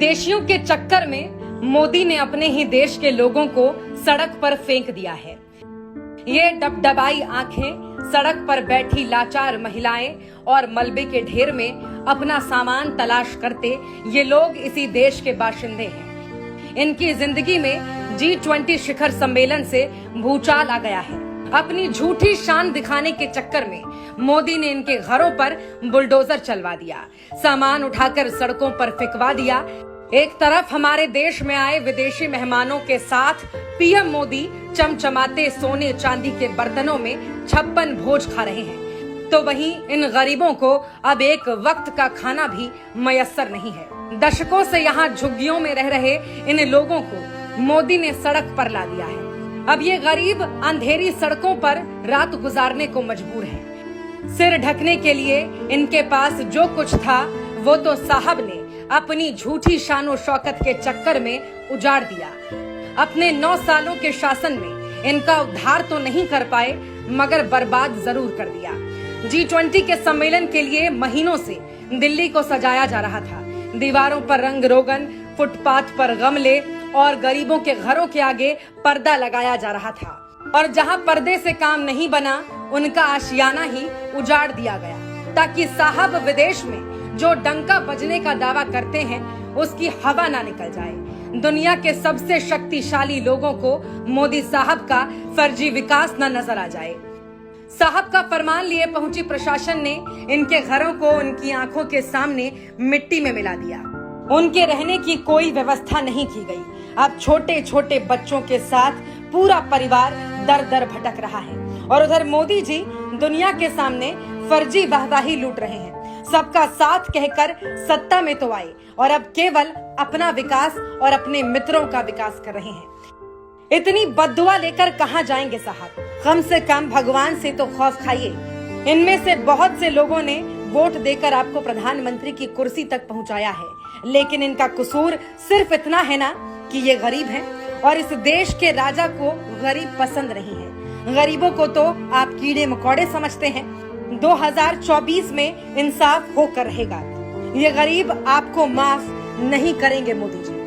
विदेशियों के चक्कर में मोदी ने अपने ही देश के लोगों को सड़क पर फेंक दिया है। ये डबडबाई आंखें, सड़क पर बैठी लाचार महिलाएं और मलबे के ढेर में अपना सामान तलाश करते ये लोग इसी देश के बाशिंदे हैं। इनकी जिंदगी में G20 शिखर सम्मेलन से भूचाल आ गया है। अपनी झूठी शान दिखाने के चक्कर में मोदी ने इनके घरों पर बुलडोजर चलवा दिया, सामान उठाकर सड़कों पर फेंकवा दिया। एक तरफ हमारे देश में आए विदेशी मेहमानों के साथ पीएम मोदी चमचमाते सोने चांदी के बर्तनों में 56 भोज खा रहे हैं, तो वहीं इन गरीबों को अब एक वक्त का खाना भी मयस्सर नहीं है। दशकों से यहाँ झुग्गियों में रह रहे इन लोगों को मोदी ने सड़क पर ला दिया है। अब ये गरीब अंधेरी सड़कों पर रात गुजारने को मजबूर हैं। सिर ढकने के लिए इनके पास जो कुछ था वो तो साहब ने अपनी झूठी शानो शौकत के चक्कर में उजाड़ दिया। अपने 9 सालों के शासन में इनका उद्धार तो नहीं कर पाए, मगर बर्बाद जरूर कर दिया। G20 के सम्मेलन के लिए महीनों से दिल्ली को सजाया जा रहा था। दीवारों पर रंग रोगन, फुटपाथ पर गमले और गरीबों के घरों के आगे पर्दा लगाया जा रहा था, और जहां पर्दे से काम नहीं बना उनका आशियाना ही उजाड़ दिया गया, ताकि साहब विदेश में जो डंका बजने का दावा करते हैं उसकी हवा ना निकल जाए। दुनिया के सबसे शक्तिशाली लोगों को मोदी साहब का फर्जी विकास न नजर आ जाए। साहब का फरमान लिए पहुंची प्रशासन ने इनके घरों को उनकी आंखों के सामने मिट्टी में मिला दिया। उनके रहने की कोई व्यवस्था नहीं की गई। अब छोटे छोटे बच्चों के साथ पूरा परिवार दर दर भटक रहा है, और उधर मोदी जी दुनिया के सामने फर्जी वाहवाही लूट रहे हैं। सबका साथ कहकर सत्ता में तो आए, और अब केवल अपना विकास और अपने मित्रों का विकास कर रहे हैं। इतनी बद्दुआ लेकर कहां जाएंगे साहब? कम से कम भगवान से तो खौफ खाइए। इनमें से बहुत से लोगों ने वोट देकर आपको प्रधानमंत्री की कुर्सी तक पहुंचाया है, लेकिन इनका कसूर सिर्फ इतना है ना कि ये गरीब हैं, और इस देश के राजा को गरीब पसंद नहीं है। गरीबों को तो आप कीड़े मकोड़े समझते हैं। 2024 में इंसाफ होकर रहेगा। ये गरीब आपको माफ नहीं करेंगे मोदी जी।